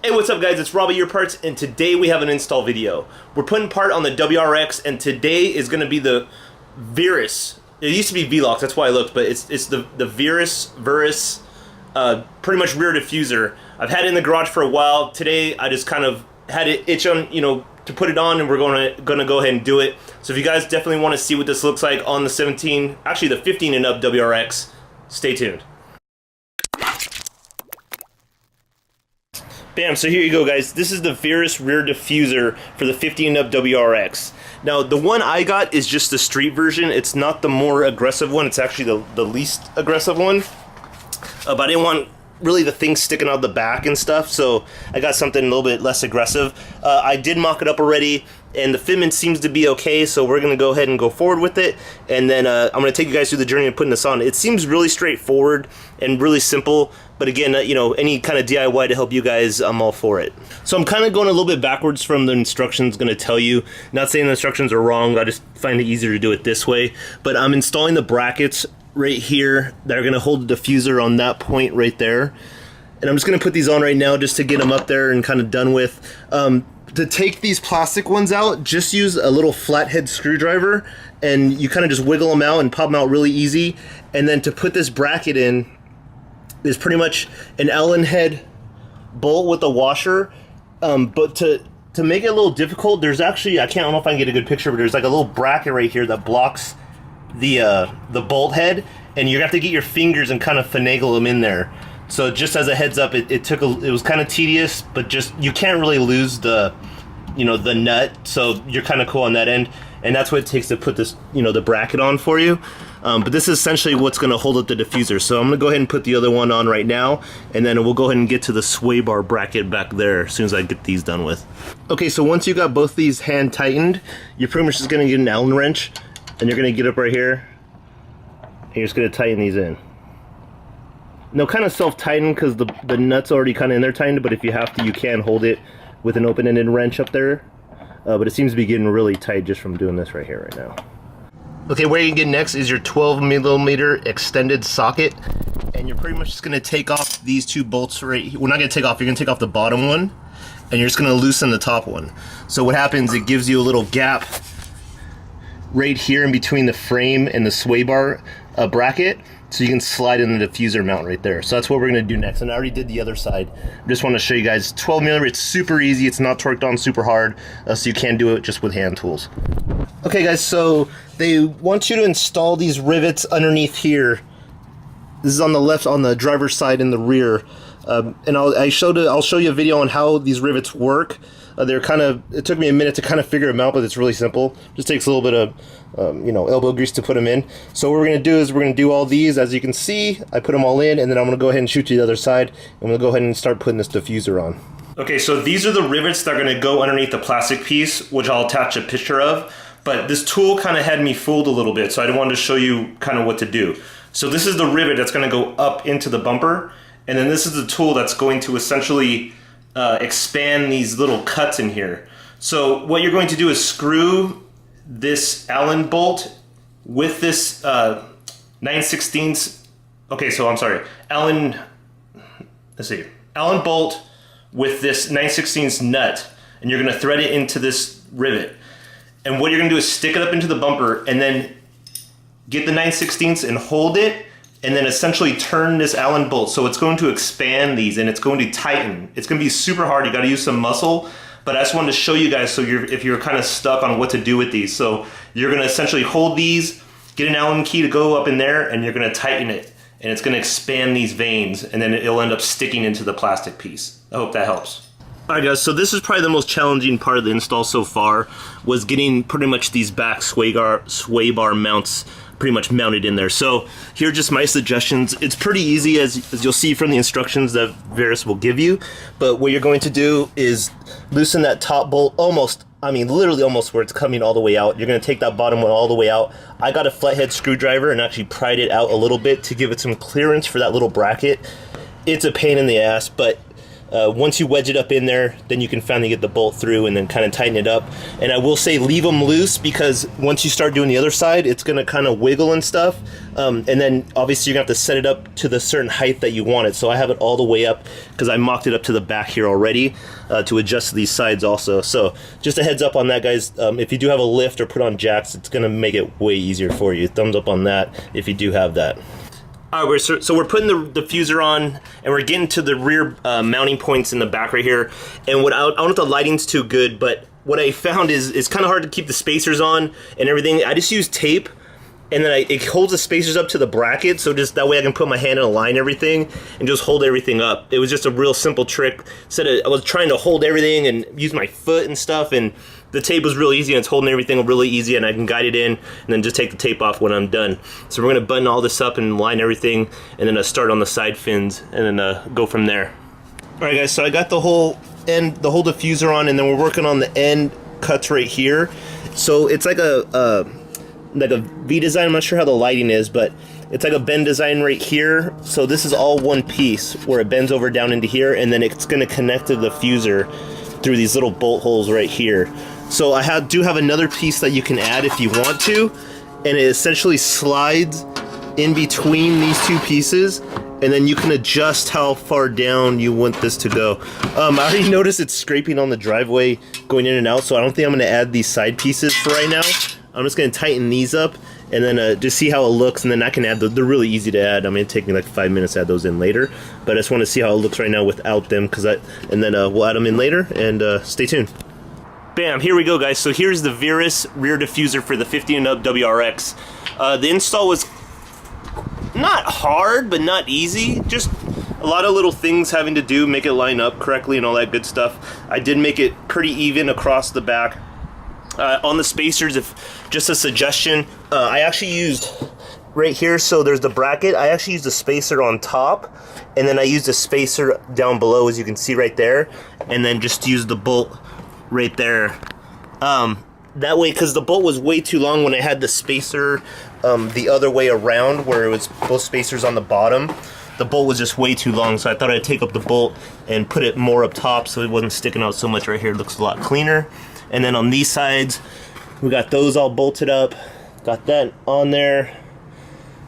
Hey, what's up guys, it's Rob at Your Parts, and today we have an install video. We're putting part on the WRX, and today is going to be the VERUS. It used to be VELOX, that's why I looked, but it's the VERUS, pretty much rear diffuser. I've had it in the garage for a while. Today I just kind of had it itch on, to put it on, and we're gonna go ahead and do it. So if you guys definitely want to see what this looks like on the 17, actually the 15 and up WRX, stay tuned. Bam, so here you go guys, this is the VERUS rear diffuser for the 15 and up WRX. Now the one I got is just the street version, it's not the more aggressive one, it's actually the least aggressive one. But I didn't want really the thing sticking out the back and stuff, so I got something a little bit less aggressive. I did mock it up already, and the fitment seems to be okay, so we're gonna go ahead and go forward with it, and then I'm gonna take you guys through the journey of putting this on. It seems really straightforward and really simple, but again, any kind of DIY to help you guys, I'm all for it. So I'm kind of going a little bit backwards from the instructions gonna tell you. Not saying the instructions are wrong, I just find it easier to do it this way. But I'm installing the brackets right here that are gonna hold the diffuser on that point right there. And I'm just gonna put these on right now just to get them up there and kind of done with. To take these plastic ones out, just use a little flathead screwdriver, and you kind of just wiggle them out and pop them out really easy. And then to put this bracket in, is pretty much an Allen head bolt with a washer. But to make it a little difficult, there's actually, I don't know if I can get a good picture, but there's like a little bracket right here that blocks the bolt head, and you have to get your fingers and kind of finagle them in there. So just as a heads up, it was kind of tedious, but just you can't really lose the the nut, so you're kind of cool on that end, and that's what it takes to put this the bracket on for you. But this is essentially what's going to hold up the diffuser. So I'm going to go ahead and put the other one on right now, and then we'll go ahead and get to the sway bar bracket back there as soon as I get these done with. Okay, so once you got both these hand tightened, you're pretty much just going to get an Allen wrench, and you're going to get up right here, and you're just going to tighten these in. Now kind of self-tighten because the nut's already kind of in there tightened, but if you have to, you can hold it with an open-ended wrench up there. But it seems to be getting really tight just from doing this right here right now. Okay, where you get next is your 12mm extended socket, and you're pretty much just going to take off these two bolts right here. We're not going to take off, you're going to take off the bottom one, and you're just going to loosen the top one. So what happens, it gives you a little gap right here in between the frame and the sway bar bracket, so you can slide in the diffuser mount right there. So that's what we're going to do next, and I already did the other side. I just want to show you guys 12mm, it's super easy, it's not torqued on super hard, so you can do it just with hand tools. Okay guys, so they want you to install these rivets underneath here. This is on the left, on the driver's side in the rear. And I'll show you a video on how these rivets work. They're it took me a minute to kind of figure them out, but it's really simple. Just takes a little bit of elbow grease to put them in. So what we're going to do is we're going to do all these. As you can see, I put them all in, and then I'm going to go ahead and shoot to the other side. I'm going to go ahead and start putting this diffuser on. Okay, so these are the rivets that are going to go underneath the plastic piece, which I'll attach a picture of. But this tool kind of had me fooled a little bit, so I wanted to show you kind of what to do. So this is the rivet that's going to go up into the bumper, and then this is the tool that's going to essentially expand these little cuts in here. So what you're going to do is screw this Allen bolt with this 9/16. Okay, so I'm sorry, Allen bolt with this 9/16 nut, and you're going to thread it into this rivet. And what you're going to do is stick it up into the bumper, and then get the 9/16 and hold it, and then essentially turn this Allen bolt. So it's going to expand these, and it's going to tighten. It's going to be super hard. You got to use some muscle, but I just wanted to show you guys so if you're kind of stuck on what to do with these. So you're going to essentially hold these, get an Allen key to go up in there, and you're going to tighten it, and it's going to expand these veins, and then it'll end up sticking into the plastic piece. I hope that helps. Alright guys, so this is probably the most challenging part of the install so far, was getting pretty much these back sway bar mounts pretty much mounted in there. So here are just my suggestions. It's pretty easy as you'll see from the instructions that VERUS will give you, but what you're going to do is loosen that top bolt literally almost where it's coming all the way out. You're going to take that bottom one all the way out. I got a flathead screwdriver and actually pried it out a little bit to give it some clearance for that little bracket. It's a pain in the ass, but Once you wedge it up in there, then you can finally get the bolt through and then kind of tighten it up. And I will say leave them loose, because once you start doing the other side, it's going to kind of wiggle and stuff. And then obviously you're going to have to set it up to the certain height that you want it. So I have it all the way up because I mocked it up to the back here already to adjust these sides also. So just a heads up on that, guys. If you do have a lift or put on jacks, it's going to make it way easier for you. Thumbs up on that if you do have that. Alright, so we're putting the diffuser on, and we're getting to the rear mounting points in the back right here. And what I don't know if the lighting's too good, but what I found is it's kind of hard to keep the spacers on and everything. I just use tape, and then it holds the spacers up to the bracket, so just that way I can put my hand and align everything and just hold everything up. It was just a real simple trick. I was trying to hold everything and use my foot and stuff, and the tape was really easy, and it's holding everything really easy, and I can guide it in and then just take the tape off when I'm done. So we're going to button all this up and line everything, and then start on the side fins, and then go from there. Alright guys, so I got the whole diffuser on, and then we're working on the end cuts right here. So it's like a V design. I'm not sure how the lighting is, but it's like a bend design right here. So this is all one piece where it bends over down into here, and then it's going to connect to the diffuser through these little bolt holes right here. So I do have another piece that you can add if you want to, and it essentially slides in between these two pieces, and then you can adjust how far down you want this to go. I already noticed it's scraping on the driveway going in and out, so I don't think I'm going to add these side pieces for right now. I'm just going to tighten these up and then just see how it looks, and then I can add they're really easy to add. I mean, it'll take me like 5 minutes to add those in later, but I just want to see how it looks right now without them, and then we'll add them in later, and stay tuned. Bam, here we go, guys. So here's the VERUS rear diffuser for the 50 and up WRX. The install was not hard, but not easy. Just a lot of little things having to do, make it line up correctly and all that good stuff. I did make it pretty even across the back. On the spacers, just a suggestion, I actually used right here, so there's the bracket. I actually used a spacer on top, and then I used a spacer down below, as you can see right there, and then just used the bolt right there. That way, because the bolt was way too long when I had the spacer the other way around, where it was both spacers on the bottom. The bolt was just way too long, so I thought I'd take up the bolt and put it more up top so it wasn't sticking out so much right here. It looks a lot cleaner. And then on these sides, we got those all bolted up. Got that on there.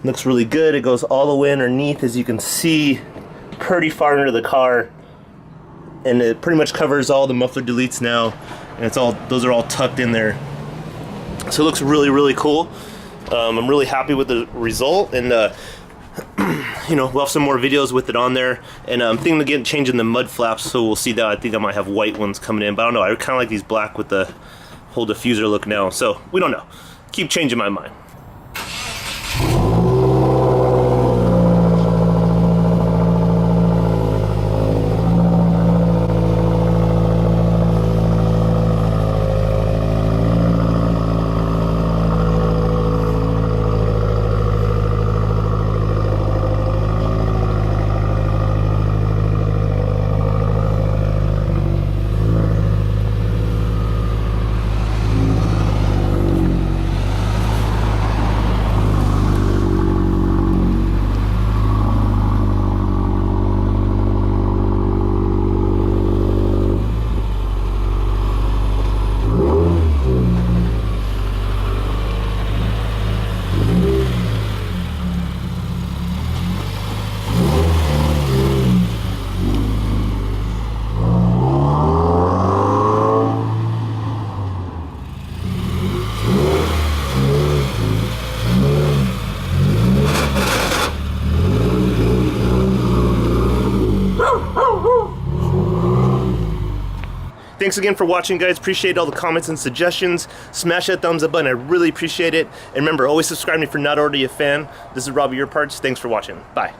Looks really good. It goes all the way underneath, as you can see, pretty far into the car. And it pretty much covers all the muffler deletes now. And those are all tucked in there. So it looks really, really cool. I'm really happy with the result, and you know, we'll have some more videos with it on there. And I'm thinking of changing the mud flaps, so we'll see that. I think I might have white ones coming in, but I don't know. I kind of like these black with the whole diffuser look now, so we don't know. Keep changing my mind. Thanks again for watching, guys. Appreciate all the comments and suggestions. Smash that thumbs up button. I really appreciate it. And remember, always subscribe to me if you're not already a fan. This is Robbie Your Parts. Thanks for watching. Bye.